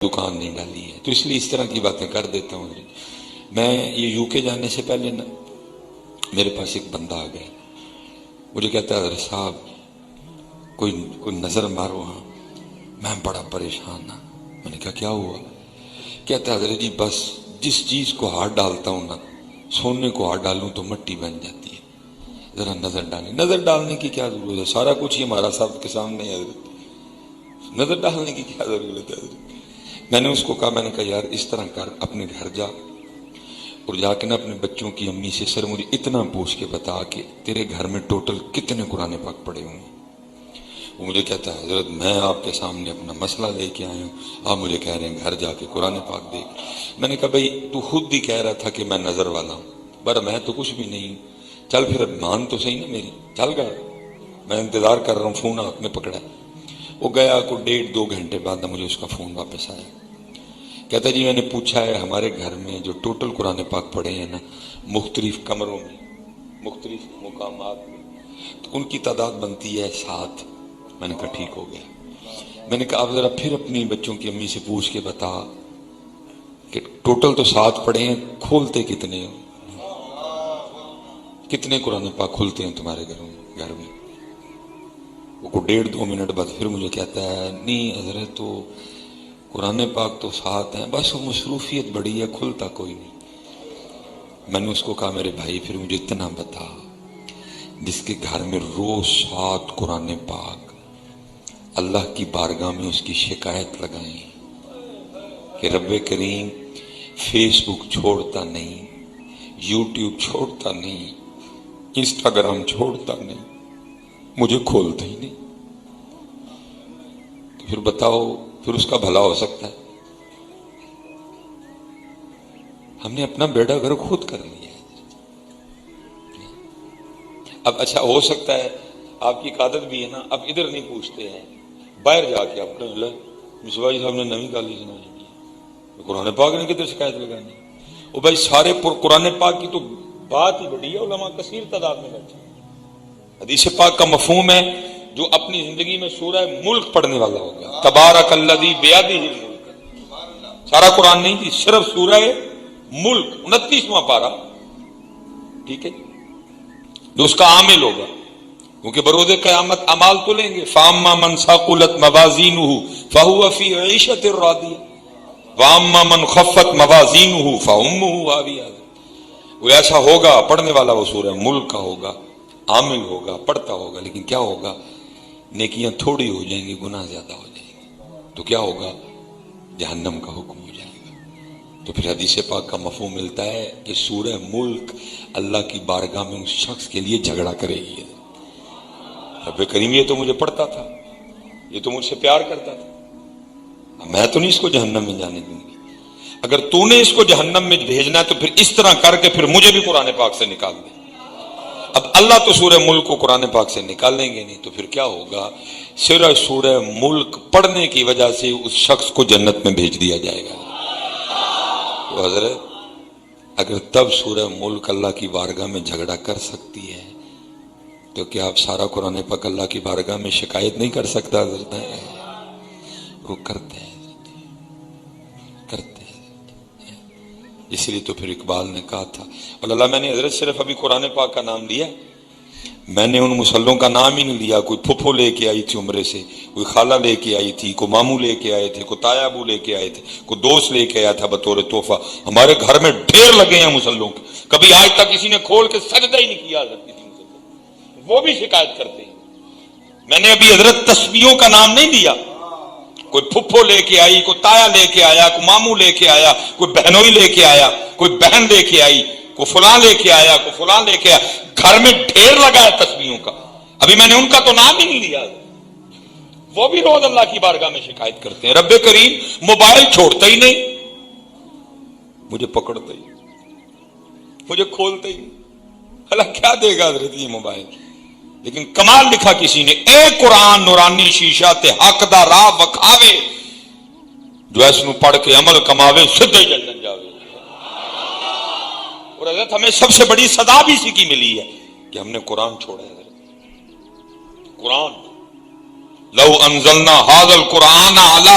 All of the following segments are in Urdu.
دکان نہیں ڈالی ہے، تو اس لیے اس طرح کی باتیں کر دیتا ہوں۔ میں یہ یو کے جانے سے پہلے نا میرے پاس ایک بندہ آ گیا، مجھے کہتا ہے حضرت صاحب کوئی نظر مارو ہاں۔ میں بڑا پریشان ہوں۔ میں نے کہا کیا ہوا؟ کہتا ہے حضرت جی بس جس چیز کو ہاتھ ڈالتا ہوں نا، سونے کو ہاتھ ڈالوں تو مٹی بن جاتی ہے، ذرا نظر ڈالیں۔ نظر ڈالنے کی کیا ضرورت ہے؟ سارا کچھ ہی ہمارا سب کے سامنے ہے حضرت، نظر ڈالنے کی کیا ضرورت ہے حضرت؟ میں نے اس کو کہا، میں نے کہا یار اس طرح کر، اپنے گھر جا اور جا کے نا اپنے بچوں کی امی سے سر مجھے اتنا پوچھ کے بتا کہ تیرے گھر میں ٹوٹل کتنے قرآن پاک پڑے ہوئے ہیں۔ وہ مجھے کہتا ہے حضرت میں آپ کے سامنے اپنا مسئلہ لے کے آیا ہوں، آپ مجھے کہہ رہے ہیں گھر جا کے قرآن پاک دیکھ۔ میں نے کہا بھائی تو خود ہی کہہ رہا تھا کہ میں نظر والا ہوں، پر میں تو کچھ بھی نہیں ہوں، چل پھر مان تو صحیح نا میری، چل گا، میں انتظار کر رہا ہوں۔ فون ہاتھ میں پکڑا، وہ گیا کو 1.5-2 گھنٹے بعد مجھے اس کا فون واپس آیا، کہتا جی میں نے پوچھا ہے ہمارے گھر میں جو ٹوٹل قرآن پاک پڑھے ہیں نا، مختلف کمروں میں مختلف مقامات میں، تو ان کی تعداد بنتی ہے 7۔ میں نے کہا ٹھیک ہو گیا۔ میں نے کہا آپ ذرا پھر اپنی بچوں کی امی سے پوچھ کے بتا کہ ٹوٹل تو 7 پڑھے ہیں، کھولتے کتنے ہو؟ کتنے قرآن پاک کھلتے ہیں تمہارے گھر میں؟ وہ کو 1.5-2 منٹ بعد پھر مجھے کہتا ہے نہیں حضرت تو قرآن پاک تو 7 ہیں، بس وہ مصروفیت بڑی ہے، کھلتا کوئی نہیں۔ میں نے اس کو کہا میرے بھائی پھر مجھے اتنا بتا، جس کے گھر میں روز 7 قرآن پاک، اللہ کی بارگاہ میں اس کی شکایت لگائیں کہ رب کریم فیس بک چھوڑتا نہیں، یوٹیوب چھوڑتا نہیں، انسٹاگرام چھوڑتا نہیں، مجھے کھولتا ہی نہیں، تو پھر بتاؤ پھر اس کا بھلا ہو سکتا ہے؟ ہم نے اپنا بیڑا گھر خود کر لیا ہے۔ اب اچھا ہو سکتا ہے آپ کی عادت بھی ہے نا، اب ادھر نہیں پوچھتے ہیں، باہر جا کے آپ نے مصباح صاحب نے نئی گالی سنائی، قرآن پاک نے کدھر شکایت لگانی؟ وہ بھائی سارے قرآن پاک کی تو بات ہی بڑی ہے، علماء کثیر تعداد میں بیٹھے۔ حدیث پاک کا مفہوم ہے جو اپنی زندگی میں سورہ ملک پڑھنے والا ہوگا، تبارک الذی بیدہ الملک، سارا قرآن نہیں جی، صرف سورہ ملک 29واں پارہ، ٹھیک ہے، جو اس کا عامل ہوگا، کیونکہ بروز قیامت اعمال تو لیں گے، فاما من ثقلت موازینہ فہو فی عیشۃ راضیہ واما من خفت موازینہ فامہ ہاویہ۔ وہ ایسا ہوگا پڑھنے والا، وہ سورہ ملک کا ہوگا، عامل ہوگا، پڑھتا ہوگا، لیکن کیا ہوگا؟ نیکیاں تھوڑی ہو جائیں گی، گناہ زیادہ ہو جائیں گے، تو کیا ہوگا؟ جہنم کا حکم ہو جائے گا۔ تو پھر حدیث پاک کا مفہوم ملتا ہے کہ سورہ ملک اللہ کی بارگاہ میں اس شخص کے لیے جھگڑا کرے گی۔ رب کریم یہ تو مجھے پڑھتا تھا، یہ تو مجھ سے پیار کرتا تھا، میں تو نہیں اس کو جہنم میں جانے دوں گی۔ اگر تو نے اس کو جہنم میں بھیجنا ہے تو پھر اس طرح کر کے پھر مجھے بھی قرآن پاک سے نکال دے۔ اب اللہ تو سورہ ملک کو قرآن پاک سے نکالیں گے نہیں، تو پھر کیا ہوگا؟ صرف سورہ ملک پڑھنے کی وجہ سے اس شخص کو جنت میں بھیج دیا جائے گا۔ تو حضرت اگر تب سورہ ملک اللہ کی بارگاہ میں جھگڑا کر سکتی ہے تو کیا آپ سارا قرآن پاک اللہ کی بارگاہ میں شکایت نہیں کر سکتا؟ حضرت وہ کرتے ہیں، کرتے ہیں۔ اس لیے تو پھر اقبال نے کہا تھا، اور اللہ میں نے حضرت صرف ابھی قرآن پاک کا نام لیا، میں نے ان مسلوں کا نام ہی نہیں لیا۔ کوئی پھپھو لے کے آئی تھی عمرے سے، کوئی خالہ لے کے آئی تھی، کوئی ماموں لے کے آئے تھے، کوئی تایا ابو لے کے آئے تھے، کوئی دوست لے کے آیا تھا بطور تحفہ۔ ہمارے گھر میں ڈھیر لگے ہیں مسلوں کے، کبھی آج تک کسی نے کھول کے سجدہ ہی نہیں کیا حضرت کسی مسلم، وہ بھی شکایت کرتے ہیں۔ میں نے ابھی حضرت تسبیحوں کا نام نہیں لیا، کوئی پھپھو لے کے آئی، کوئی تایا لے کے آیا، کوئی ماموں لے کے آیا، کوئی بہنوئی لے کے آیا، کوئی بہن لے کے آئی، کوئی فلاں لے کے آیا، کوئی فلاں لے کے آیا، گھر میں ڈھیر لگا ہے تسبیحوں کا، ابھی میں نے ان کا تو نام ہی نہیں لیا۔ وہ بھی روز اللہ کی بارگاہ میں شکایت کرتے ہیں، رب کریم موبائل چھوڑتا ہی نہیں، مجھے پکڑتا ہی، مجھے کھولتا ہی نہیں، اللہ کیا دے گا حضرت یہ موبائل؟ لیکن کمال لکھا کسی نے، اے قرآن نورانی شیشہ تے حق دا راہ وکھاوے، جو اس نو پڑھ کے عمل کماوے سدھے جنت جاوے۔ اور حضرت ہمیں سب سے بڑی صدا بھی اسی کی ملی ہے کہ ہم نے قرآن چھوڑا ہے۔ قرآن لو انزلنا هذا القرآن على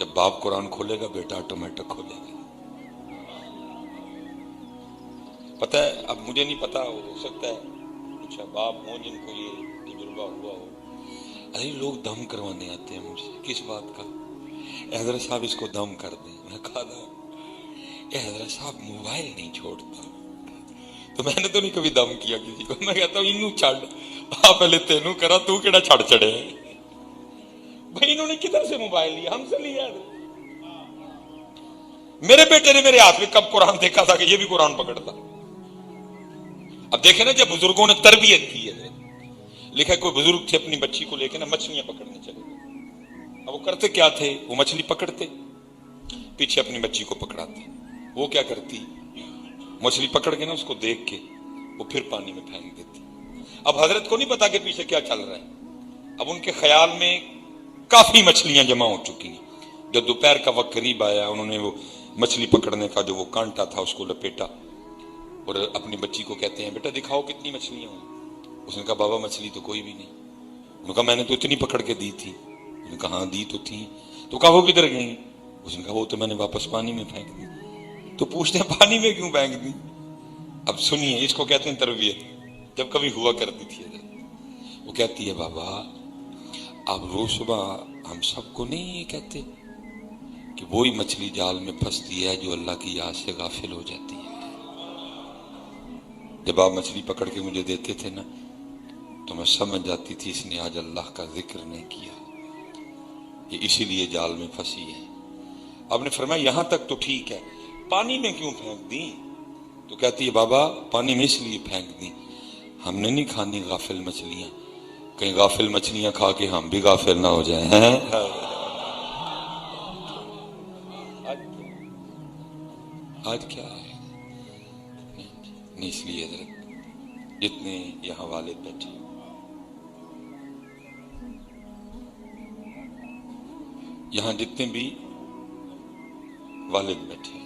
جب باپ قرآن کھولے گا بیٹا آٹومیٹک کھولے گا. پتہ ہے اب مجھے نہیں پتا، ہو سکتا ہے کچھ باپ ہوں جن کو یہ تجربہ ہوا ہو. ارے لوگ دم کروانے آتے ہیں مجھ سے. کس بات کا؟ حضرت صاحب اس کو دم کر دیں. میں کہا تھا حضرت صاحب موبائل نہیں چھوڑتا. تو میں نے تو نہیں کبھی دم کیا کسی کو. میں کہتا ہوں انہوں چھڑ آپ پہلے تینوں کرا تو کیڑا چھڑ چڑے. بھائی انہوں نے کدھر سے موبائل لیا؟ ہم سے لیا. میرے بیٹے نے میرے ہاتھ میں کب قرآن دیکھا تھا کہ یہ بھی قرآن پکڑتا؟ اب دیکھیں نا جب بزرگوں نے تربیت کی ہے. لکھا کوئی بزرگ تھے اپنی بچی کو لے کے نا مچھلیاں پکڑنے چلے گئے. اب وہ کرتے کیا تھے؟ وہ مچھلی پکڑتے پیچھے اپنی بچی کو پکڑاتے. وہ کیا کرتی؟ مچھلی پکڑ کے نا اس کو دیکھ کے وہ پھر پانی میں پھینک دیتی. اب حضرت کو نہیں پتا کہ پیچھے کیا چل رہا ہے. اب ان کے خیال میں کافی مچھلیاں جمع ہو چکی ہیں. جب دوپہر کا وقت قریب آیا انہوں نے وہ مچھلی پکڑنے کا جو وہ کانٹا تھا اس کو لپیٹا اور اپنی بچی کو کہتے ہیں بیٹا دکھاؤ کتنی مچھلیاں ہوئی. اس نے کہا بابا مچھلی تو کوئی بھی نہیں. انہوں نے کہا میں نے تو اتنی پکڑ کے دی تھی. انہوں نے کہا ہاں دی تو تھی. تو کہا وہ کدھر گئی؟ اس نے کہا وہ تو میں نے واپس پانی میں پھینک دی. تو پوچھتے ہیں پانی میں کیوں پھینک دی؟ اب سنیے اس کو کہتے ہیں تربیت. جب کبھی ہوا کرتی تھی وہ کہتی ہے بابا آپ روز صبح ہم سب کو نہیں یہ کہتے کہ وہی مچھلی جال میں پھنستی ہے جو اللہ کی یاد سے غافل ہو جاتی ہے. جب آپ مچھلی پکڑ کے مجھے دیتے تھے نا تو میں سمجھ جاتی تھی اس نے آج اللہ کا ذکر نہیں کیا، یہ اسی لیے جال میں پھنسی ہے. آپ نے فرمایا یہاں تک تو ٹھیک ہے، پانی میں کیوں پھینک دی؟ تو کہتی ہے بابا پانی میں اس لیے پھینک دی ہم نے نہیں کھانی غافل مچھلیاں، کہیں غافل مچھلیاں کھا کے ہم بھی غافل نہ ہو جائیں. آج کیا ہے نہیں. اس لیے حضرت جتنے یہاں والد بیٹھے یہاں جتنے بھی والد بیٹھے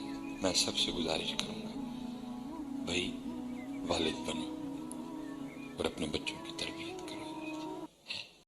میں سب سے گزارش کروں گا بھائی والد بنو اور اپنے بچوں